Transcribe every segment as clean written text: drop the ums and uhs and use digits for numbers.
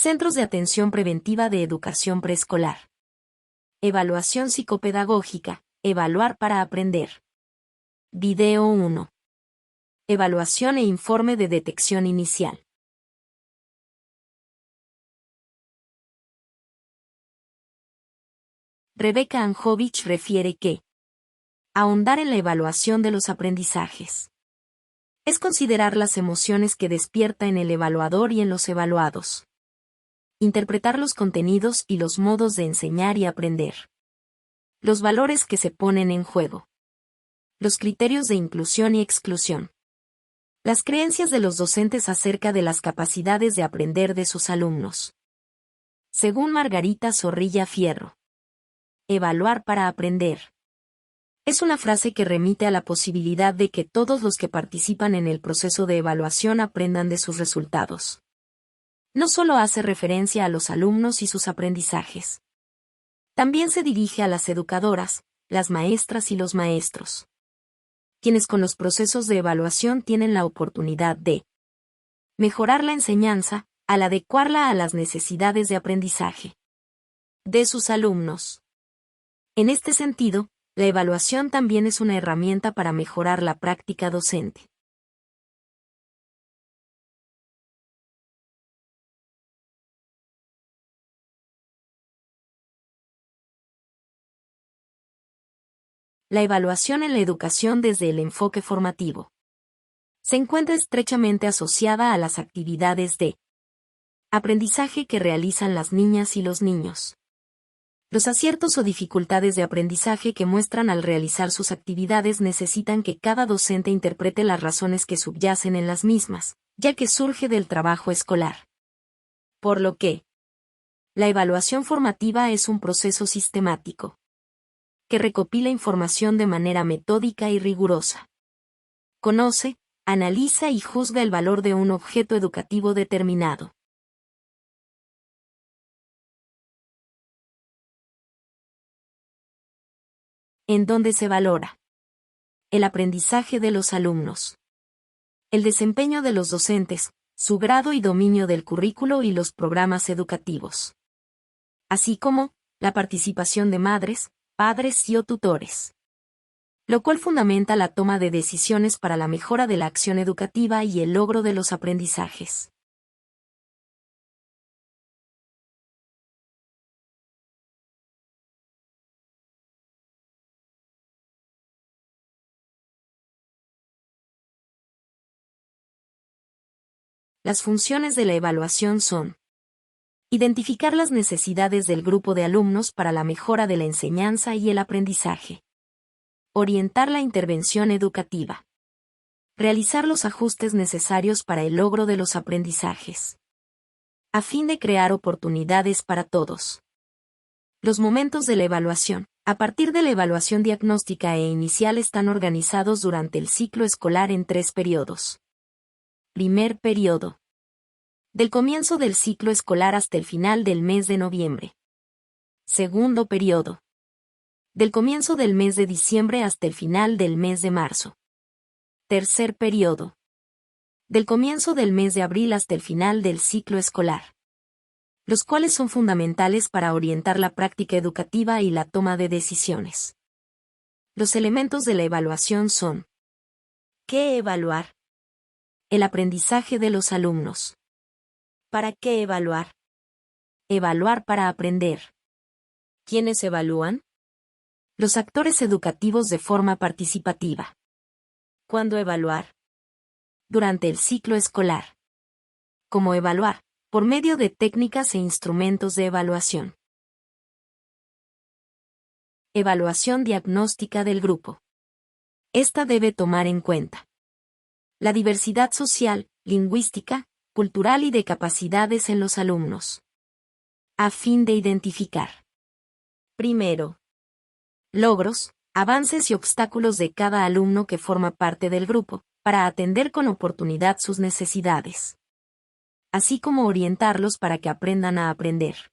Centros de Atención Preventiva de Educación Preescolar. Evaluación psicopedagógica. Evaluar para aprender. Video 1. Evaluación e informe de detección inicial. Rebecca Anjovich refiere que ahondar en la evaluación de los aprendizajes es considerar las emociones que despierta en el evaluador y en los evaluados. Interpretar los contenidos y los modos de enseñar y aprender. Los valores que se ponen en juego. Los criterios de inclusión y exclusión. Las creencias de los docentes acerca de las capacidades de aprender de sus alumnos. Según Margarita Zorrilla Fierro. Evaluar para aprender. Es una frase que remite a la posibilidad de que todos los que participan en el proceso de evaluación aprendan de sus resultados. No solo hace referencia a los alumnos y sus aprendizajes. También se dirige a las educadoras, las maestras y los maestros, quienes con los procesos de evaluación tienen la oportunidad de mejorar la enseñanza, al adecuarla a las necesidades de aprendizaje de sus alumnos. En este sentido, la evaluación también es una herramienta para mejorar la práctica docente. La evaluación en la educación desde el enfoque formativo se encuentra estrechamente asociada a las actividades de aprendizaje que realizan las niñas y los niños. Los aciertos o dificultades de aprendizaje que muestran al realizar sus actividades necesitan que cada docente interprete las razones que subyacen en las mismas, ya que surge del trabajo escolar. Por lo que, la evaluación formativa es un proceso sistemático que recopila información de manera metódica y rigurosa. Conoce, analiza y juzga el valor de un objeto educativo determinado. En donde se valora el aprendizaje de los alumnos, el desempeño de los docentes, su grado y dominio del currículo y los programas educativos, así como la participación de madres, padres y o tutores, lo cual fundamenta la toma de decisiones para la mejora de la acción educativa y el logro de los aprendizajes. Las funciones de la evaluación son: identificar las necesidades del grupo de alumnos para la mejora de la enseñanza y el aprendizaje. Orientar la intervención educativa. Realizar los ajustes necesarios para el logro de los aprendizajes, a fin de crear oportunidades para todos. Los momentos de la evaluación. A partir de la evaluación diagnóstica e inicial están organizados durante el ciclo escolar en 3 periodos. Primer periodo. Del comienzo del ciclo escolar hasta el final del mes de noviembre. Segundo periodo. Del comienzo del mes de diciembre hasta el final del mes de marzo. Tercer periodo. Del comienzo del mes de abril hasta el final del ciclo escolar. Los cuales son fundamentales para orientar la práctica educativa y la toma de decisiones. Los elementos de la evaluación son: ¿qué evaluar? El aprendizaje de los alumnos. ¿Para qué evaluar? Evaluar para aprender. ¿Quiénes evalúan? Los actores educativos de forma participativa. ¿Cuándo evaluar? Durante el ciclo escolar. ¿Cómo evaluar? Por medio de técnicas e instrumentos de evaluación. Evaluación diagnóstica del grupo. Esta debe tomar en cuenta la diversidad social, lingüística, cultural y de capacidades en los alumnos, a fin de identificar: primero, logros, avances y obstáculos de cada alumno que forma parte del grupo, para atender con oportunidad sus necesidades, así como orientarlos para que aprendan a aprender.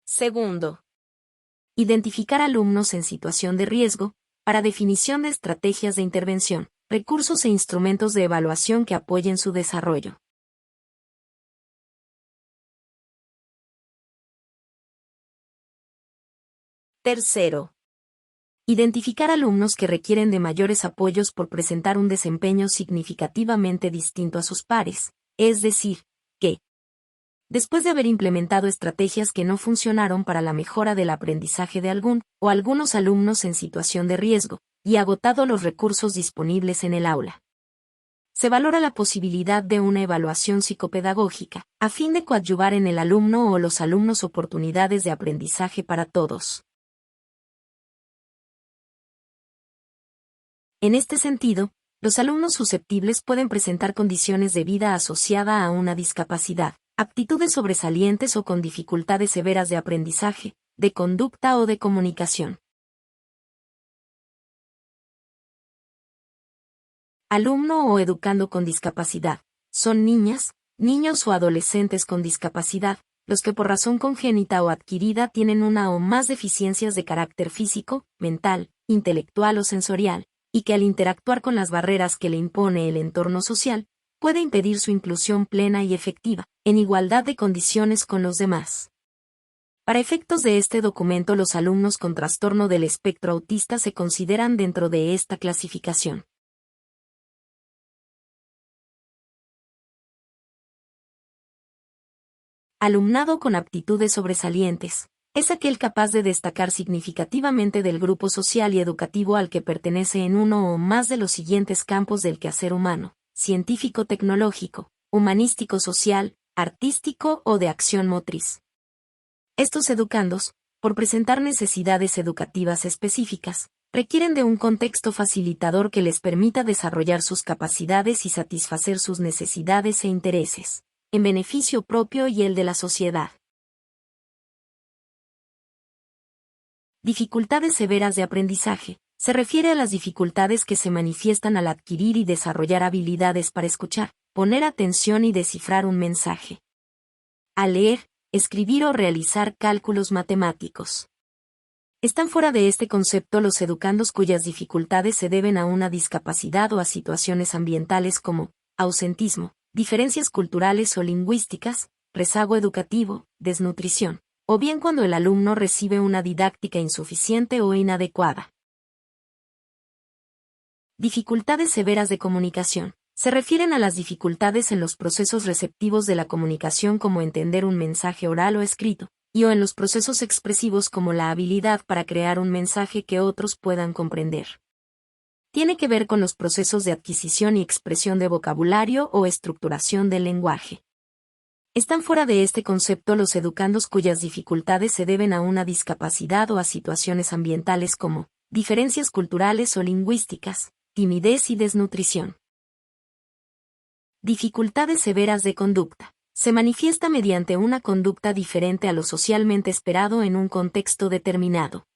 Segundo, identificar alumnos en situación de riesgo, para definición de estrategias de intervención, recursos e instrumentos de evaluación que apoyen su desarrollo. Tercero, identificar alumnos que requieren de mayores apoyos por presentar un desempeño significativamente distinto a sus pares, es decir, que, después de haber implementado estrategias que no funcionaron para la mejora del aprendizaje de algún o algunos alumnos en situación de riesgo, y agotado los recursos disponibles en el aula, se valora la posibilidad de una evaluación psicopedagógica, a fin de coadyuvar en el alumno o los alumnos oportunidades de aprendizaje para todos. En este sentido, los alumnos susceptibles pueden presentar condiciones de vida asociada a una discapacidad, aptitudes sobresalientes o con dificultades severas de aprendizaje, de conducta o de comunicación. Alumno o educando con discapacidad. Son niñas, niños o adolescentes con discapacidad, los que por razón congénita o adquirida tienen una o más deficiencias de carácter físico, mental, intelectual o sensorial, y que al interactuar con las barreras que le impone el entorno social, puede impedir su inclusión plena y efectiva, en igualdad de condiciones con los demás. Para efectos de este documento, los alumnos con trastorno del espectro autista se consideran dentro de esta clasificación. Alumnado con aptitudes sobresalientes. Es aquel capaz de destacar significativamente del grupo social y educativo al que pertenece en uno o más de los siguientes campos del quehacer humano: científico-tecnológico, humanístico-social, artístico o de acción motriz. Estos educandos, por presentar necesidades educativas específicas, requieren de un contexto facilitador que les permita desarrollar sus capacidades y satisfacer sus necesidades e intereses, en beneficio propio y el de la sociedad. Dificultades severas de aprendizaje. Se refiere a las dificultades que se manifiestan al adquirir y desarrollar habilidades para escuchar, poner atención y descifrar un mensaje. Al leer, escribir o realizar cálculos matemáticos. Están fuera de este concepto los educandos cuyas dificultades se deben a una discapacidad o a situaciones ambientales como ausentismo, diferencias culturales o lingüísticas, rezago educativo, desnutrición, o bien cuando el alumno recibe una didáctica insuficiente o inadecuada. Dificultades severas de comunicación. Se refieren a las dificultades en los procesos receptivos de la comunicación, como entender un mensaje oral o escrito, y o en los procesos expresivos, como la habilidad para crear un mensaje que otros puedan comprender. Tiene que ver con los procesos de adquisición y expresión de vocabulario o estructuración del lenguaje. Están fuera de este concepto los educandos cuyas dificultades se deben a una discapacidad o a situaciones ambientales como diferencias culturales o lingüísticas, timidez y desnutrición. Dificultades severas de conducta. Se manifiesta mediante una conducta diferente a lo socialmente esperado en un contexto determinado.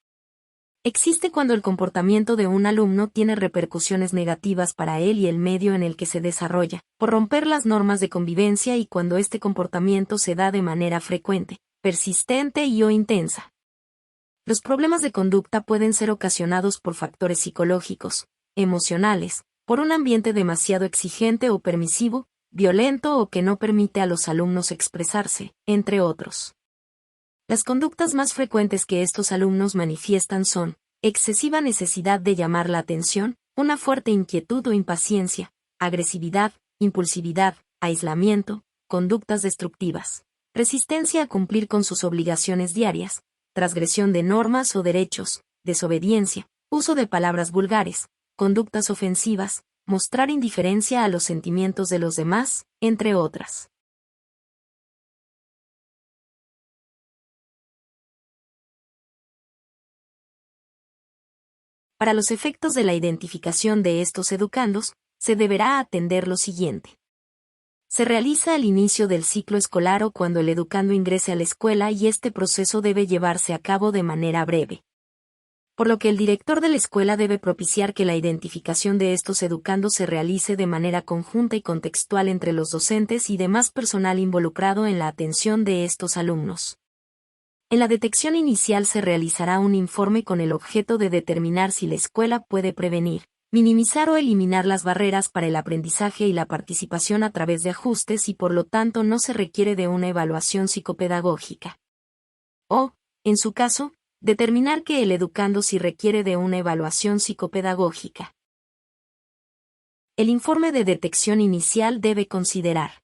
Existe cuando el comportamiento de un alumno tiene repercusiones negativas para él y el medio en el que se desarrolla, por romper las normas de convivencia, y cuando este comportamiento se da de manera frecuente, persistente y o intensa. Los problemas de conducta pueden ser ocasionados por factores psicológicos, emocionales, por un ambiente demasiado exigente o permisivo, violento o que no permite a los alumnos expresarse, entre otros. Las conductas más frecuentes que estos alumnos manifiestan son excesiva necesidad de llamar la atención, una fuerte inquietud o impaciencia, agresividad, impulsividad, aislamiento, conductas destructivas, resistencia a cumplir con sus obligaciones diarias, transgresión de normas o derechos, desobediencia, uso de palabras vulgares, conductas ofensivas, mostrar indiferencia a los sentimientos de los demás, entre otras. Para los efectos de la identificación de estos educandos, se deberá atender lo siguiente. Se realiza al inicio del ciclo escolar o cuando el educando ingrese a la escuela, y este proceso debe llevarse a cabo de manera breve. Por lo que el director de la escuela debe propiciar que la identificación de estos educandos se realice de manera conjunta y contextual entre los docentes y demás personal involucrado en la atención de estos alumnos. En la detección inicial se realizará un informe con el objeto de determinar si la escuela puede prevenir, minimizar o eliminar las barreras para el aprendizaje y la participación a través de ajustes y por lo tanto no se requiere de una evaluación psicopedagógica. O, en su caso, determinar que el educando sí requiere de una evaluación psicopedagógica. El informe de detección inicial debe considerar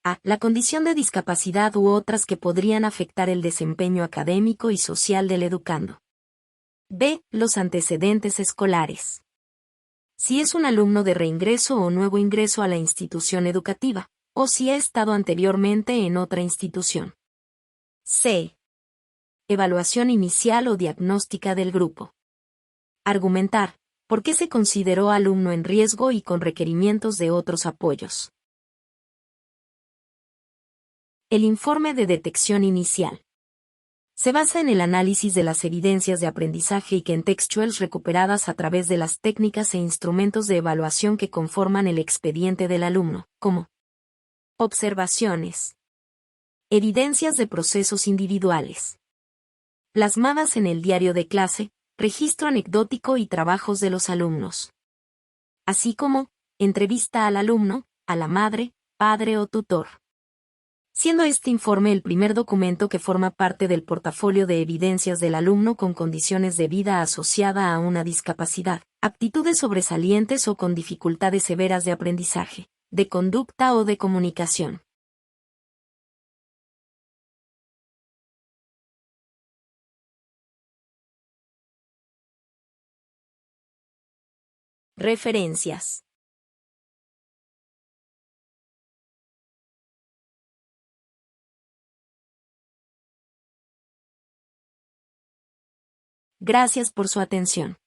a. La condición de discapacidad u otras que podrían afectar el desempeño académico y social del educando. B. Los antecedentes escolares. Si es un alumno de reingreso o nuevo ingreso a la institución educativa, o si ha estado anteriormente en otra institución. C. Evaluación inicial o diagnóstica del grupo. Argumentar, ¿por qué se consideró alumno en riesgo y con requerimientos de otros apoyos? El informe de detección inicial. Se basa en el análisis de las evidencias de aprendizaje y contextuales recuperadas a través de las técnicas e instrumentos de evaluación que conforman el expediente del alumno, como observaciones, evidencias de procesos individuales, plasmadas en el diario de clase, registro anecdótico y trabajos de los alumnos, así como entrevista al alumno, a la madre, padre o tutor. Siendo este informe el primer documento que forma parte del portafolio de evidencias del alumno con condiciones de vida asociada a una discapacidad, aptitudes sobresalientes o con dificultades severas de aprendizaje, de conducta o de comunicación. Referencias. Gracias por su atención.